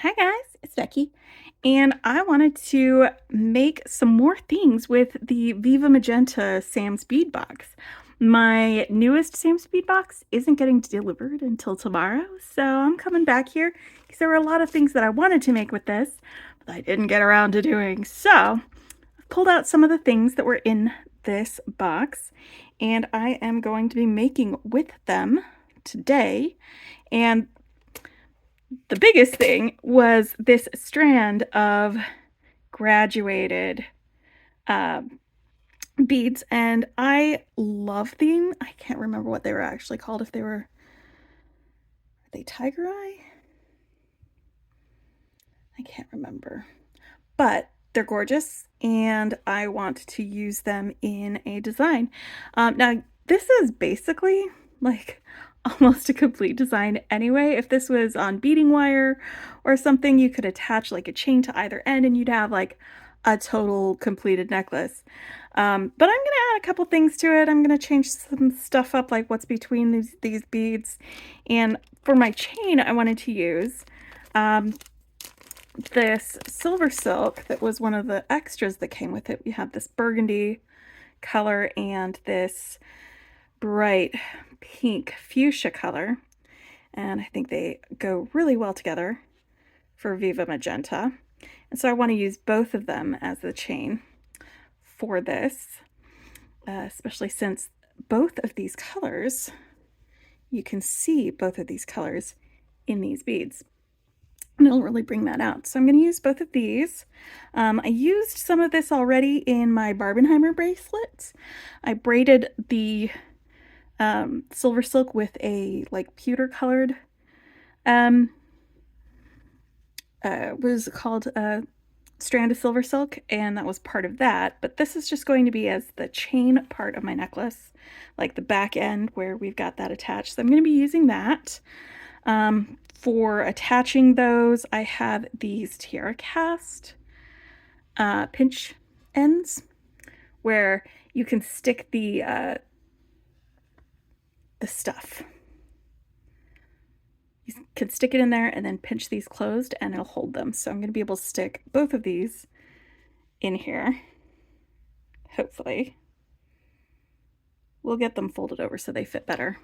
Hi guys, it's Becky, and I wanted to make some more things with the Viva Magenta Sams Bead Box. My newest Sams Bead Box isn't getting delivered until tomorrow, so I'm coming back here because there were a lot of things that I wanted to make with this, but I didn't get around to doing. So I've pulled out some of the things that were in this box, and I am going to be making with them today. And the biggest thing was this strand of graduated beads, and I love them. I can't remember what they were actually called. If they were, are they tiger eye? I can't remember, but they're gorgeous and I want to use them in a design. Now this is basically like almost a complete design anyway. If this was on beading wire or something, you could attach like a chain to either end and you'd have like a total completed necklace. But I'm gonna add a couple things to it. I'm gonna change some stuff up, like what's between these beads. And for my chain, I wanted to use this SilverSilk that was one of the extras that came with it. We have this burgundy color and this bright pink fuchsia color, and I think they go really well together for Viva Magenta. And so I want to use both of them as the chain for this, especially since both of these colors, you can see both of these colors in these beads. And it'll really bring that out. So I'm going to use both of these. I used some of this already in my Barbenheimer bracelets. I braided the SilverSilk with a like pewter colored, was called a strand of SilverSilk, and that was part of that. But this is just going to be as the chain part of my necklace, like the back end where we've got that attached. So I'm going to be using that. For attaching those, I have these Tierracast pinch ends where you can stick the stuff. You can stick it in there and then pinch these closed and it'll hold them. So I'm going to be able to stick both of these in here, hopefully. We'll get them folded over so they fit better.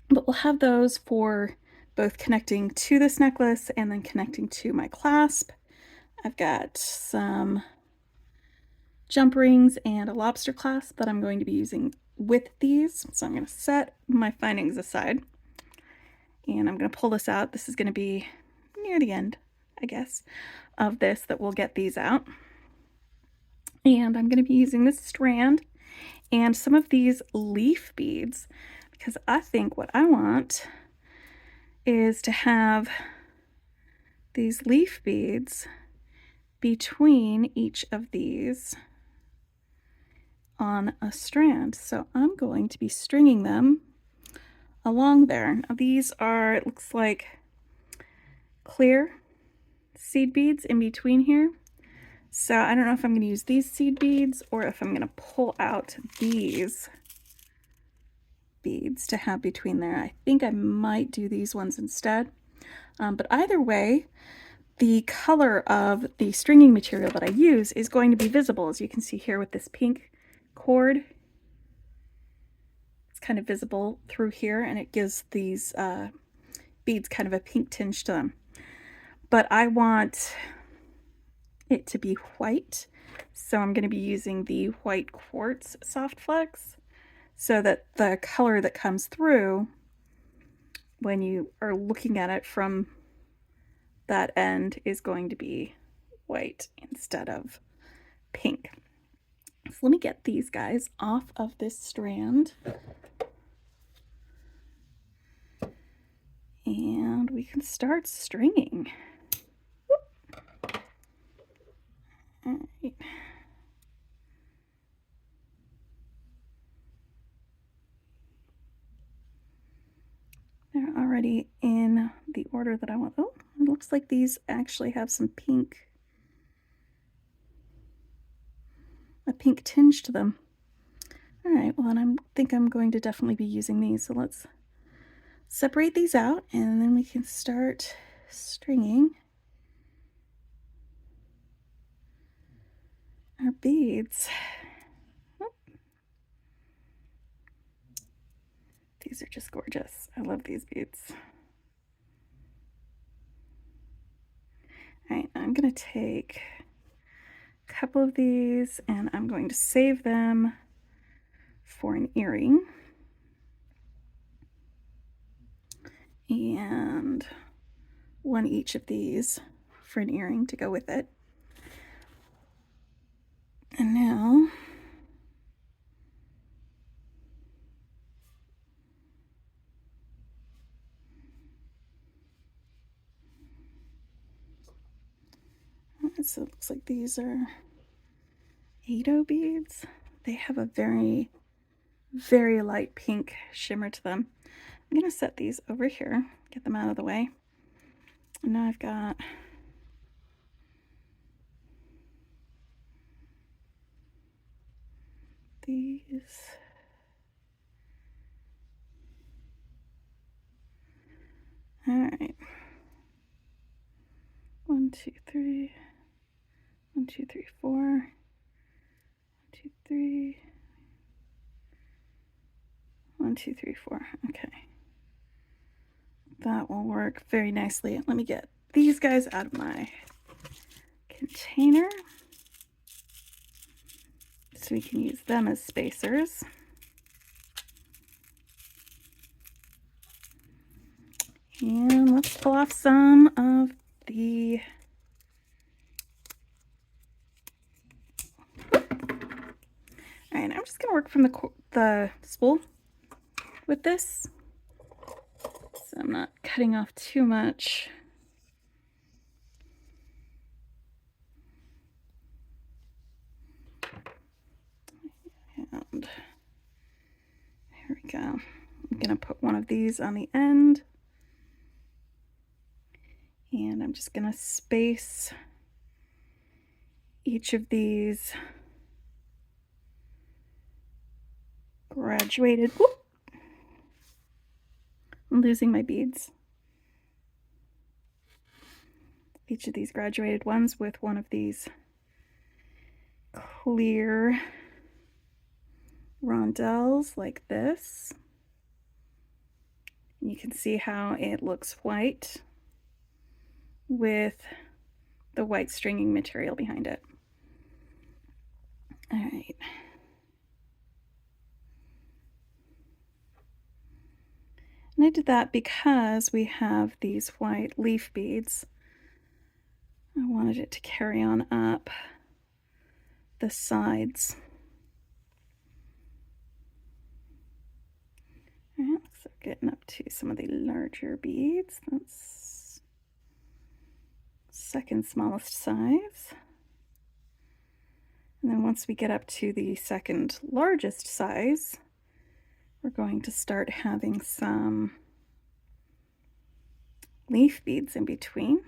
But we'll have those for both connecting to this necklace and then connecting to my clasp. I've got some jump rings and a lobster clasp that I'm going to be using with these. So I'm going to set my findings aside and I'm going to pull this out. This is going to be near the end, I guess, of this that we'll get these out. And I'm going to be using this strand and some of these leaf beads because I think what I want is to have these leaf beads between each of these on a strand. So I'm going to be stringing them along there. Now these are, it looks like clear seed beads in between here. So I don't know if I'm going to use these seed beads or if I'm going to pull out these beads to have between there. I think I might do these ones instead. But either way, the color of the stringing material that I use is going to be visible, as you can see here with this pink cord. It's kind of visible through here and it gives these beads kind of a pink tinge to them. But I want it to be white, so I'm going to be using the white quartz Softflex so that the color that comes through when you are looking at it from that end is going to be white instead of pink. So let me get these guys off of this strand and we can start stringing. All right. They're already in the order that I want. Oh, it looks like these actually have some pink, a pink tinge to them. All right, well, then I think I'm going to definitely be using these. So let's separate these out and then we can start stringing our beads. These are just gorgeous. I love these beads. All right, I'm going to take a couple of these and I'm going to save them for an earring. And one each of these for an earring to go with it. And now so it looks like these are 8 beads. They have a very, very light pink shimmer to them. I'm going to set these over here, get them out of the way. And now I've got these. All right. 1, 2, 3. 1, 2, 3, 4. 1, 2, 3. 1, 2, 3, 4. Okay. That will work very nicely. Let me get these guys out of my container so we can use them as spacers. And let's pull off some of the all right, I'm just going to work from the spool with this, so I'm not cutting off too much. And here we go. I'm going to put one of these on the end, and I'm just going to space each of these graduated. Whoop! I'm losing my beads. Each of these graduated ones with one of these clear rondelles like this. You can see how it looks white with the white stringing material behind it. All right. And I did that because we have these white leaf beads. I wanted it to carry on up the sides. All right, so getting up to some of the larger beads. That's second smallest size. And then once we get up to the second largest size, we're going to start having some leaf beads in between.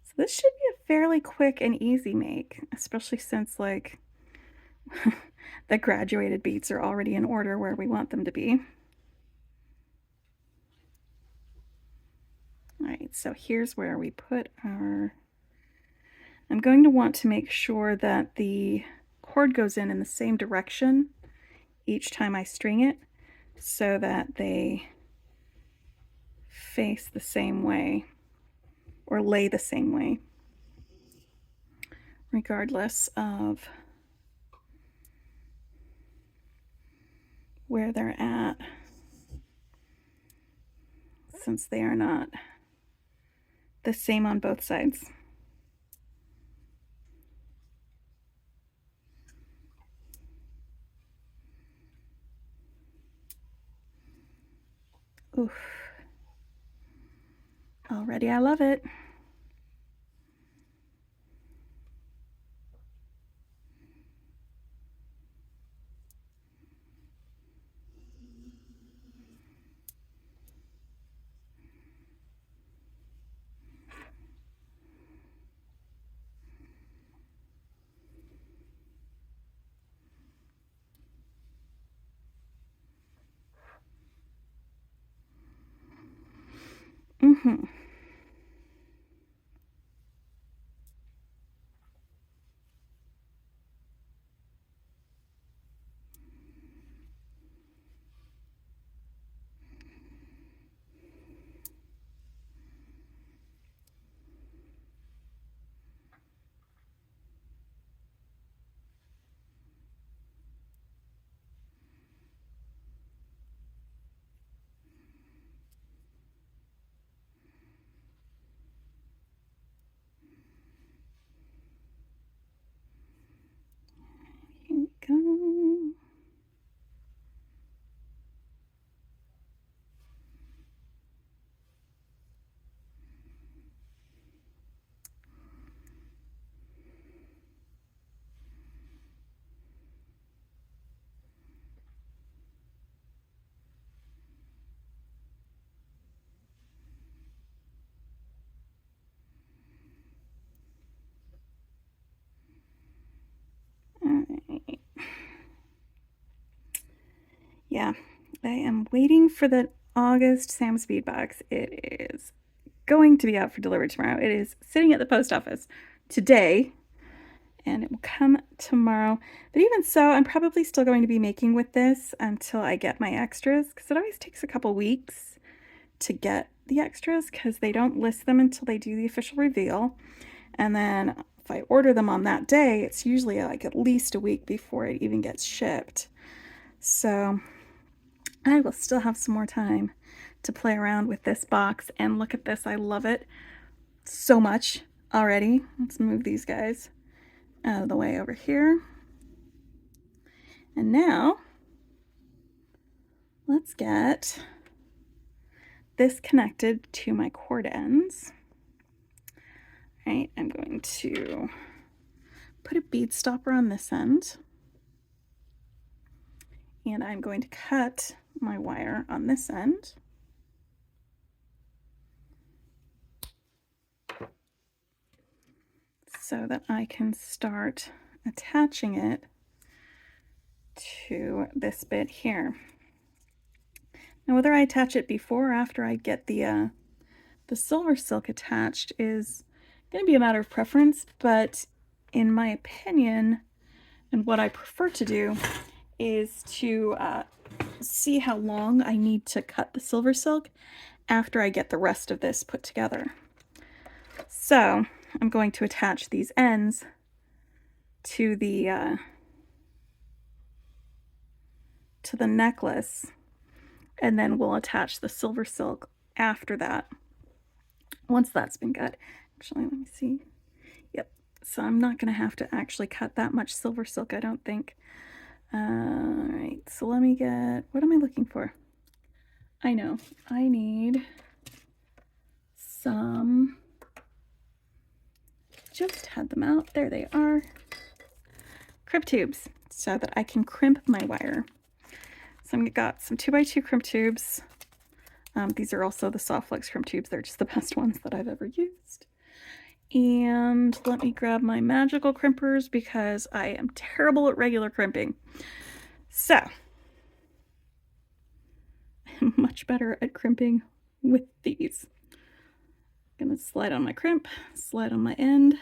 So this should be a fairly quick and easy make, especially since like the graduated beads are already in order where we want them to be. All right, so here's where we put our, I'm going to want to make sure that the cord goes in the same direction each time I string it so that they face the same way or lay the same way, regardless of where they're at, since they are not the same on both sides. Oof. Already I love it. Here we go. Alright. Yeah, I am waiting for the August Sams Bead Box. It is going to be out for delivery tomorrow. It is sitting at the post office today, and it will come tomorrow. But even so, I'm probably still going to be making with this until I get my extras, because it always takes a couple weeks to get the extras, because they don't list them until they do the official reveal. And then if I order them on that day, it's usually like at least a week before it even gets shipped. So I will still have some more time to play around with this box. And look at this, I love it so much already. Let's move these guys out of the way over here. And now let's get this connected to my cord ends. All right, I'm going to put a bead stopper on this end, and I'm going to cut my wire on this end. So that I can start attaching it to this bit here. Now, whether I attach it before or after I get the SilverSilk attached is going to be a matter of preference, but in my opinion, and what I prefer to do is to see how long I need to cut the SilverSilk after I get the rest of this put together. So I'm going to attach these ends to the necklace, and then we'll attach the SilverSilk after that, once that's been cut. Actually, let me see. Yep, so I'm not going to have to actually cut that much SilverSilk, I don't think. Alright, so let me get, what am I looking for? I know, I need some, just had them out, there they are, crimp tubes, so that I can crimp my wire. So I've got some 2x2 crimp tubes. These are also the Softflex crimp tubes. They're just the best ones that I've ever used. And let me grab my magical crimpers because I am terrible at regular crimping. So, I'm much better at crimping with these. I'm going to slide on my crimp, slide on my end,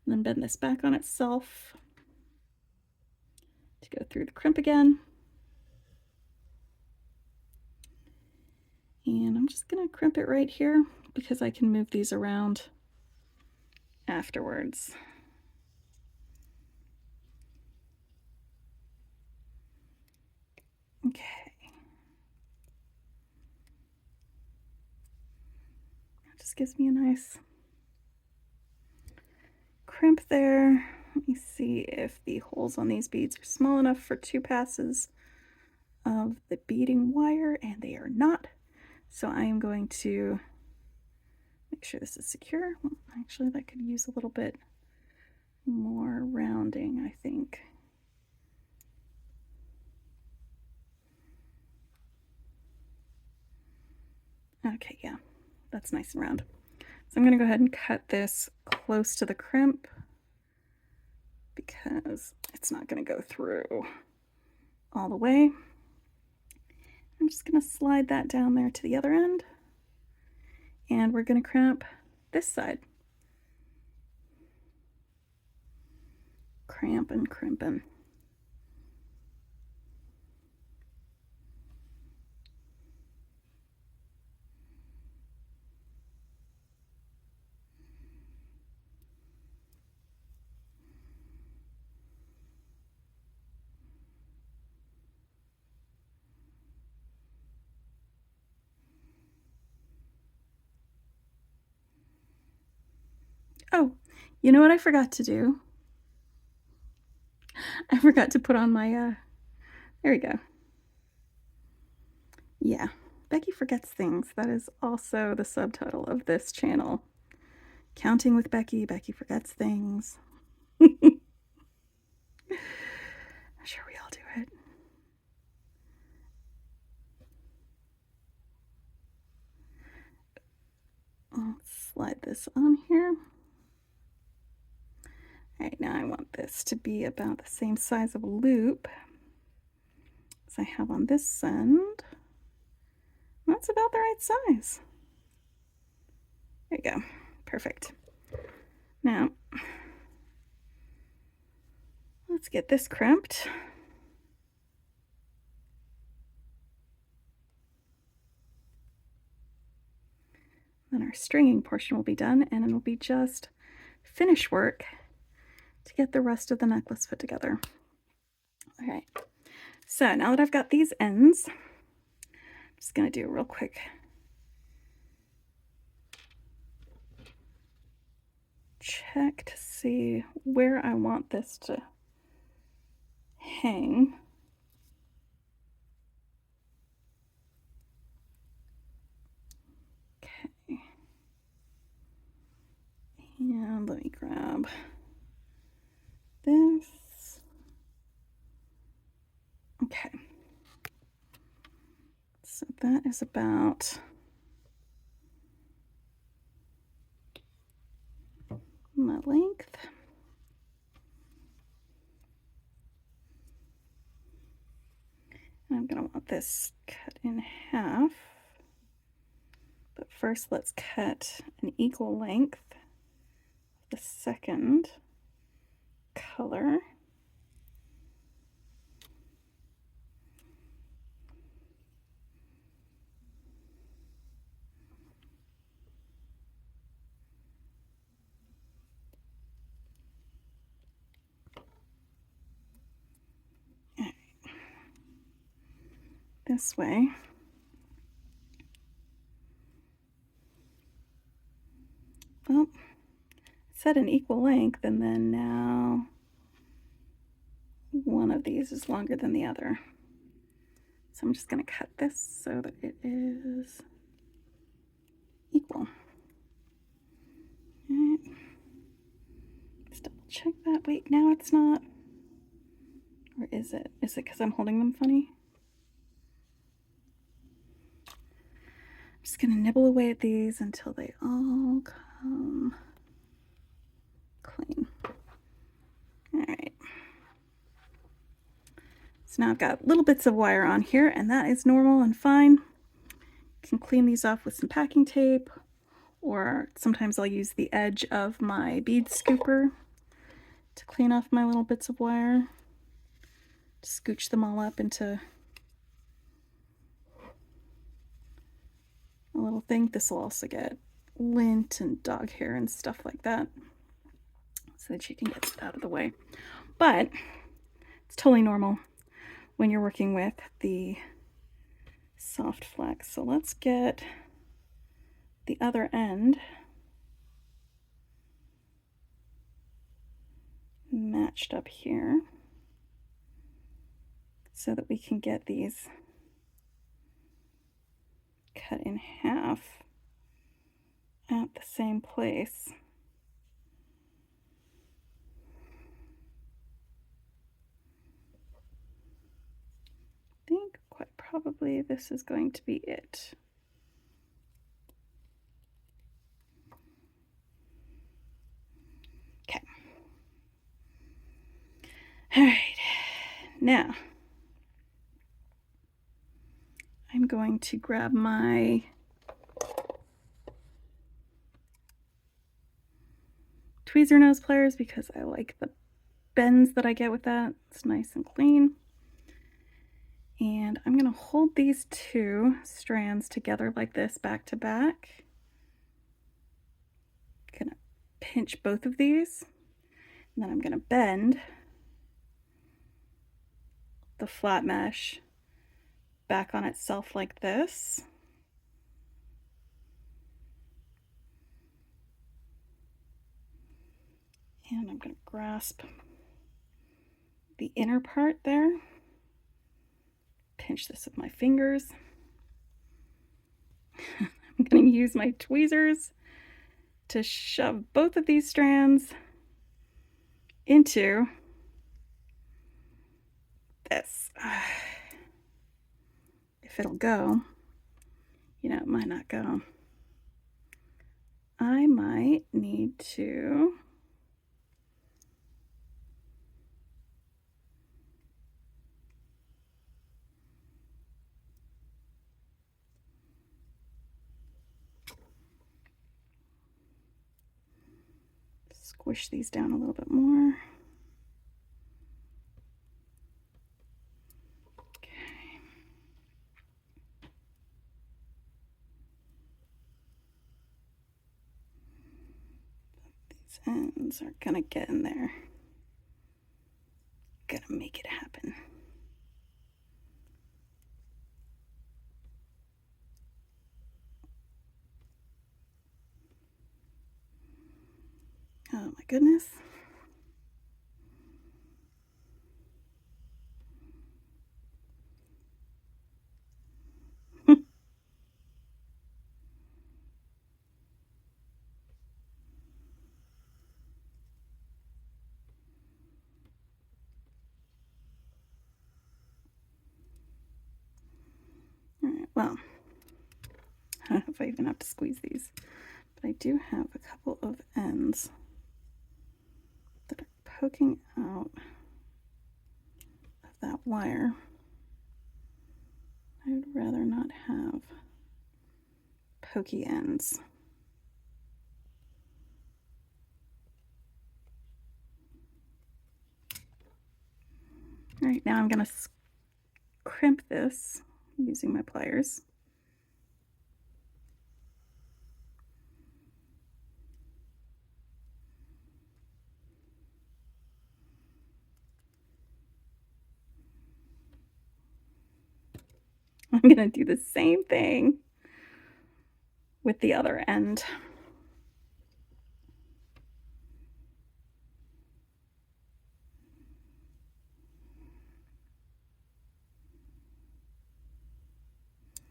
and then bend this back on itself to go through the crimp again. And I'm just going to crimp it right here because I can move these around afterwards. Okay. That just gives me a nice crimp there. Let me see if the holes on these beads are small enough for 2 passes of the beading wire, and they are not. So I am going to make sure this is secure. Well, actually, that could use a little bit more rounding, I think. Okay, yeah, that's nice and round. So I'm going to go ahead and cut this close to the crimp because it's not going to go through all the way. I'm just going to slide that down there to the other end. And we're going to crimp this side. Cramping, crimping. Oh, you know what I forgot to do? I forgot to put on my, there we go. Yeah, Becky Forgets Things. That is also the subtitle of this channel. Counting with Becky, Becky Forgets Things. I'm sure we all do it. Let's slide this on here. All right, now I want this to be about the same size of a loop as I have on this end. That's about the right size. There you go. Perfect. Now, let's get this crimped. Then our stringing portion will be done, and it'll be just finish work to get the rest of the necklace put together. All right, so now that I've got these ends, I'm just going to do a real quick check to see where I want this to hang. Okay, and let me grab this. Okay, so that is about my length. I'm going to want this cut in half, but first let's cut an equal length of the second color. This way. Well, set an equal length, and then now one of these is longer than the other. So I'm just going to cut this so that it is equal. All right. Let's double check that. Wait, now it's not. Or is it? Is it because I'm holding them funny? I'm just going to nibble away at these until they all come clean. All right. So now I've got little bits of wire on here, and that is normal and fine. You can clean these off with some packing tape, or sometimes I'll use the edge of my bead scooper to clean off my little bits of wire. Scooch them all up into a little thing. This will also get lint and dog hair and stuff like that, so that you can get it out of the way. But it's totally normal when you're working with the Softflex. So let's get the other end matched up here so that we can get these cut in half at the same place. I think quite probably this is going to be it. Okay. All right. Now, I'm going to grab my tweezer nose pliers because I like the bends that I get with that. It's nice and clean. And I'm going to hold these two strands together like this, back to back. Gonna pinch both of these, and then I'm gonna bend the flat mesh back on itself like this. And I'm gonna grasp the inner part there, pinch this with my fingers. I'm gonna use my tweezers to shove both of these strands into this. If it'll go, you know, it might not go. I might need to squish these down a little bit more. Okay. These ends are gonna get in there. Gonna make it happen. Oh my goodness. All right, well, I don't know if I even have to squeeze these, but I do have a couple of ends that are poking out of that wire. I would rather not have pokey ends. All right, now I'm going to crimp this using my pliers. I'm going to do the same thing with the other end.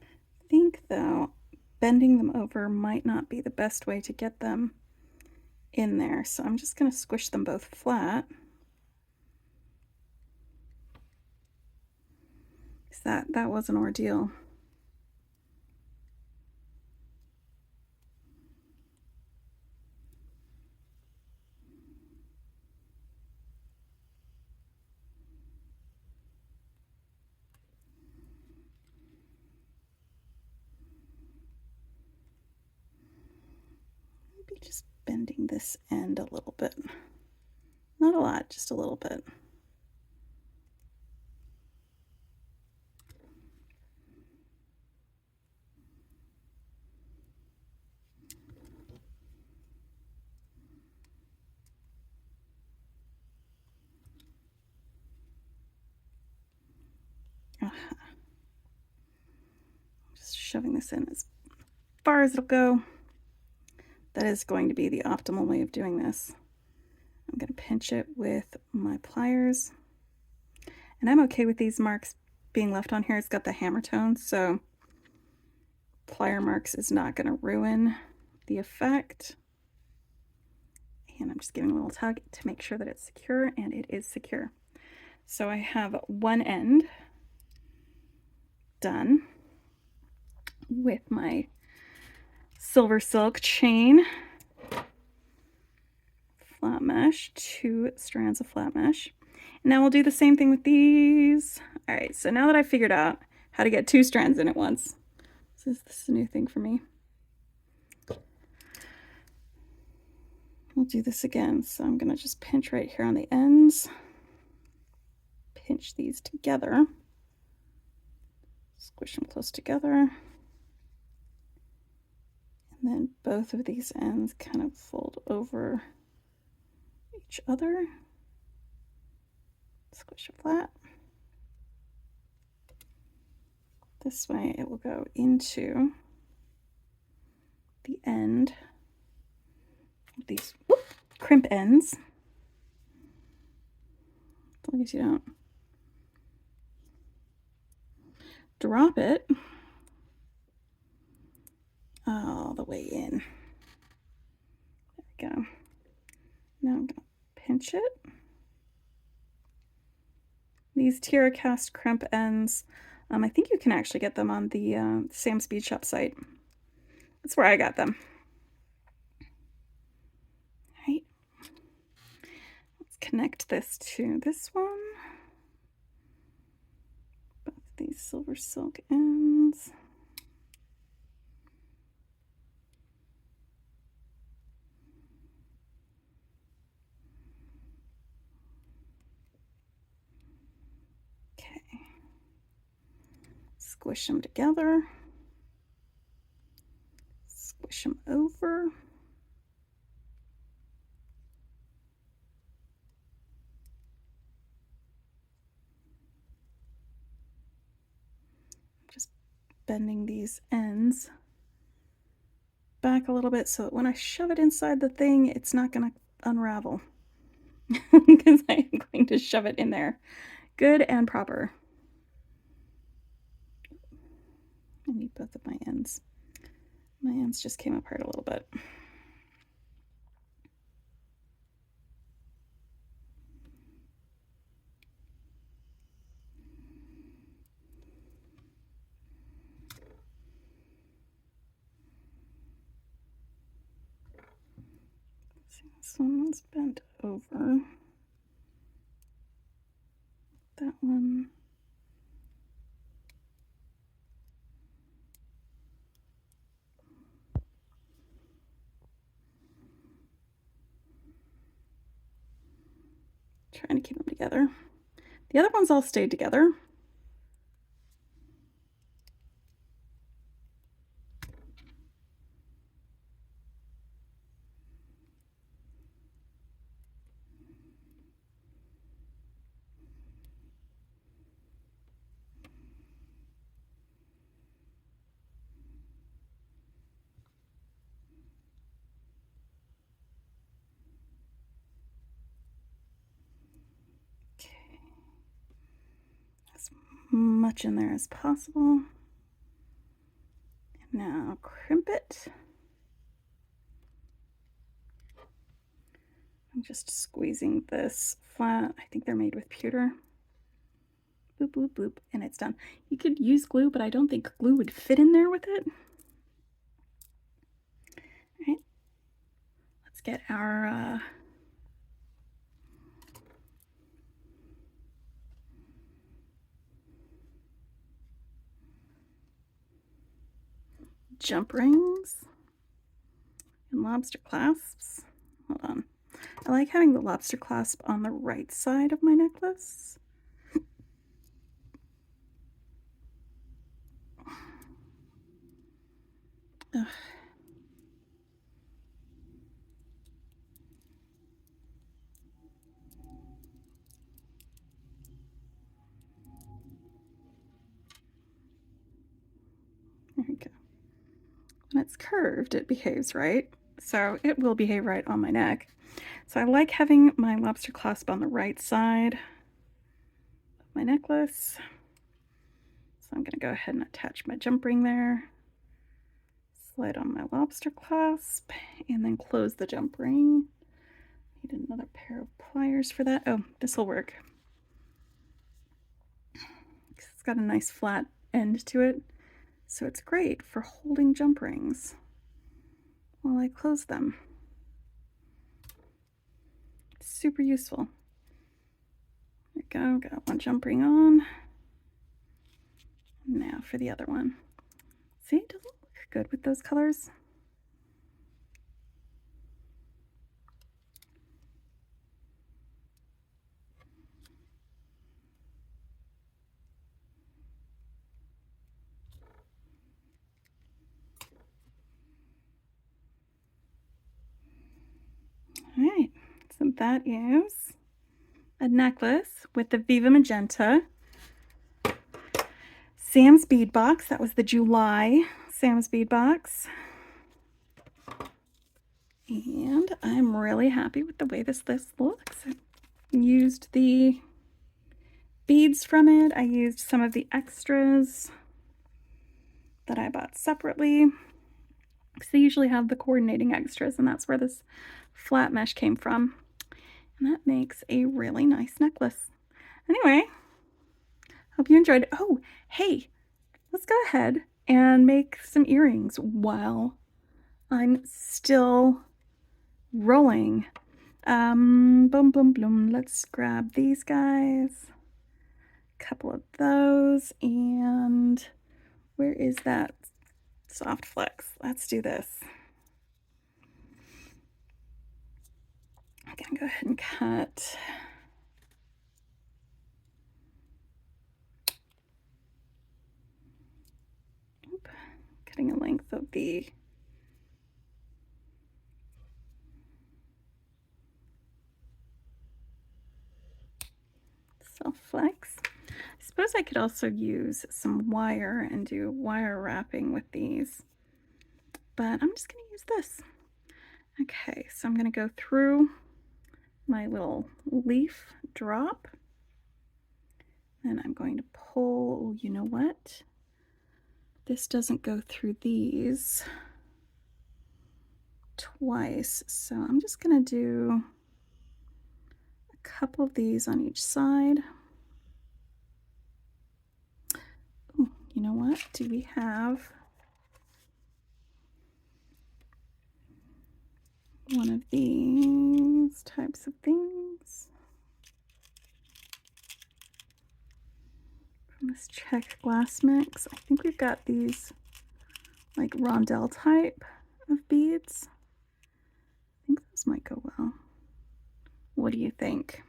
I think, though, bending them over might not be the best way to get them in there, so I'm just going to squish them both flat. That was an ordeal. Maybe just bending this end a little bit. Not a lot, just a little bit. Just shoving this in as far as it'll go. That is going to be the optimal way of doing this. I'm going to pinch it with my pliers. And I'm okay with these marks being left on here. It's got the hammer tone, so plier marks is not going to ruin the effect. And I'm just giving a little tug to make sure that it's secure, and it is secure. So I have one end done with my SilverSilk chain flat mesh, 2 strands of flat mesh. And now we'll do the same thing with these. All right, so now that I've figured out how to get 2 strands in at once, this is a new thing for me. we'll do this again. So I'm going to just pinch right here on the ends, pinch these together, squish them close together, and then both of these ends kind of fold over each other, squish it flat. This way it will go into the end of these crimp ends, as long as you don't drop it all the way in. There we go. Now I'm going to pinch it. These Tierracast crimp ends, I think you can actually get them on the Sams Bead Shop site. That's where I got them. All right. Let's connect this to this one. Both these SilverSilk ends. Squish them together, squish them over, just bending these ends back a little bit so that when I shove it inside the thing, it's not going to unravel because I am going to shove it in there good and proper. I need both of my ends. My ends just came apart a little bit. See, this one's bent over. That one. Trying to keep them together. The other ones all stayed together. Okay. As much in there as possible. And now crimp it. I'm just squeezing this flat. I think they're made with pewter. Boop, boop, boop, and it's done. You could use glue, but I don't think glue would fit in there with it. All right, let's get our jump rings and lobster clasps. Hold on. I like having the lobster clasp on the right side of my necklace. Ugh. There we go. When it's curved, it behaves right. So it will behave right on my neck. So I like having my lobster clasp on the right side of my necklace. So I'm going to go ahead and attach my jump ring there. Slide on my lobster clasp and then close the jump ring. Need another pair of pliers for that. Oh, this will work. It's got a nice flat end to it, so it's great for holding jump rings while I close them. It's super useful. There we go, got one jump ring on. Now for the other one. See, it doesn't look good with those colors. that is a necklace with the Viva Magenta Sams Bead Box. That was the July Sams Bead Box. And I'm really happy with the way this looks. I used the beads from it. I used some of the extras that I bought separately, because they usually have the coordinating extras, and that's where this flat mesh came from. And that makes a really nice necklace. Anyway, hope you enjoyed it. Oh, hey, let's go ahead and make some earrings while I'm still rolling. Boom, boom, boom. Let's grab these guys. A couple of those. And where is that Softflex? Let's do this. I'm gonna go ahead and cut. Cutting a length of the Softflex. I suppose I could also use some wire and do wire wrapping with these, but I'm just going to use this. Okay, so I'm going to go through my little leaf drop, and I'm going to pull. You know what? This doesn't go through these twice, so I'm just going to do a couple of these on each side. Ooh, you know what? Do we have one of these types of things from this check glass mix? I think we've got these like rondelle type of beads. I think those might go well. What do you think?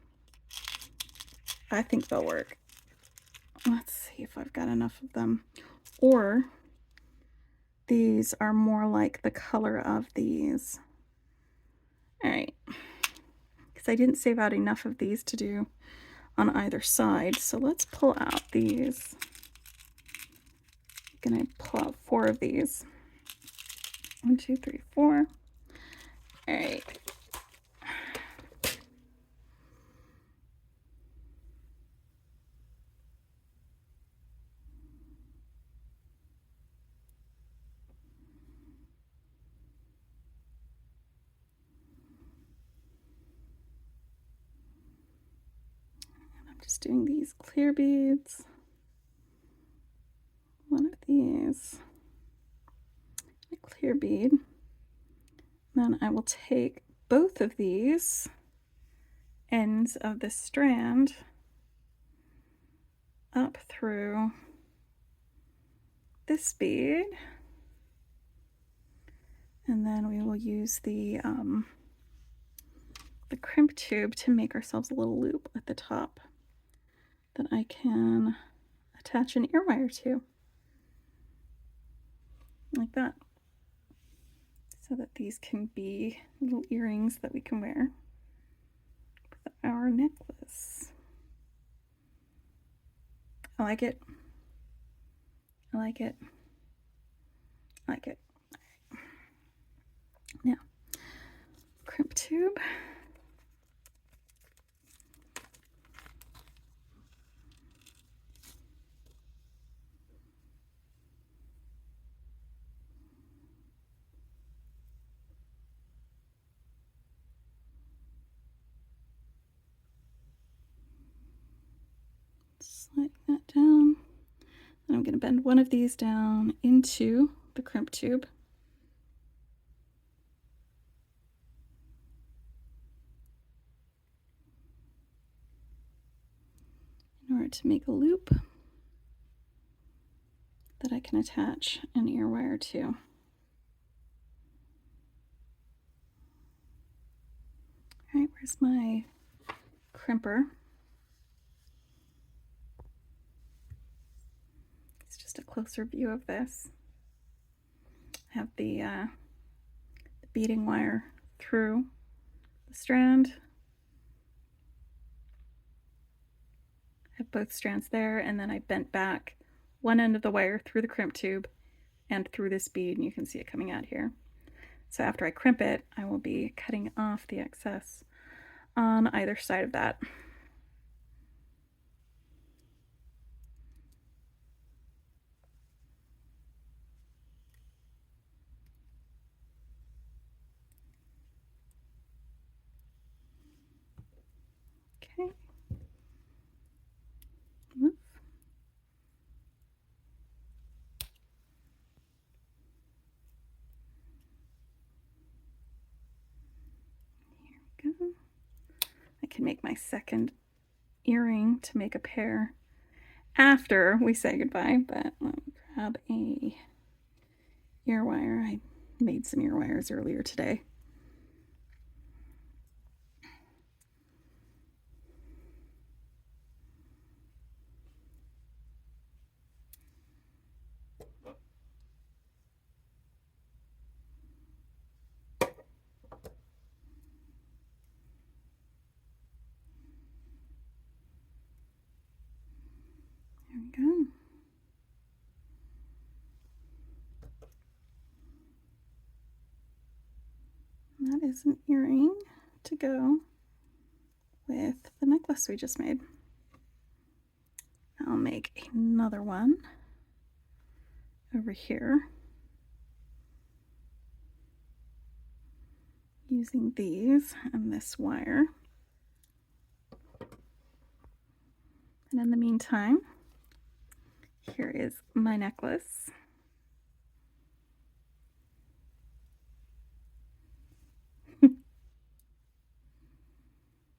I think they'll work. Let's see if I've got enough of them. Or these are more like the color of these. All right, because I didn't save out enough of these to do on either side. So let's pull out these. I'm gonna pull out 4 of these. 1, 2, 3, 4. All right. Just doing these clear beads. One of these, a clear bead. Then I will take both of these ends of the strand up through this bead, and then we will use the crimp tube to make ourselves a little loop at the top that I can attach an ear wire to, like that, so that these can be little earrings that we can wear with our necklace. I like it. I like it. I like it. All right. Now, crimp tube. Slide that down. And I'm going to bend one of these down into the crimp tube. In order to make a loop that I can attach an ear wire to. All right, where's my crimper? It's just a closer view of this. I have the beading wire through the strand, both strands there, and then I bent back one end of the wire through the crimp tube and through this bead, and you can see it coming out here. So after I crimp it, I will be cutting off the excess on either side of that. Okay. Oops. Here we go. I can make my second earring to make a pair after we say goodbye, but let me grab a ear wire. I made some ear wires earlier today. There we go. That is an earring to go with the necklace we just made. I'll make another one over here using these and this wire. And in the meantime, here is my necklace.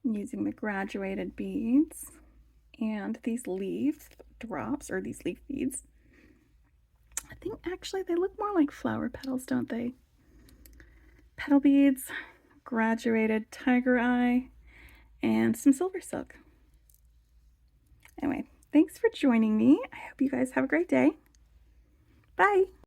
Using the graduated beads and these leaf drops, or these leaf beads. I think actually they look more like flower petals, don't they? Petal beads, graduated tiger eye, and some SilverSilk. Anyway, thanks for joining me. I hope you guys have a great day. Bye.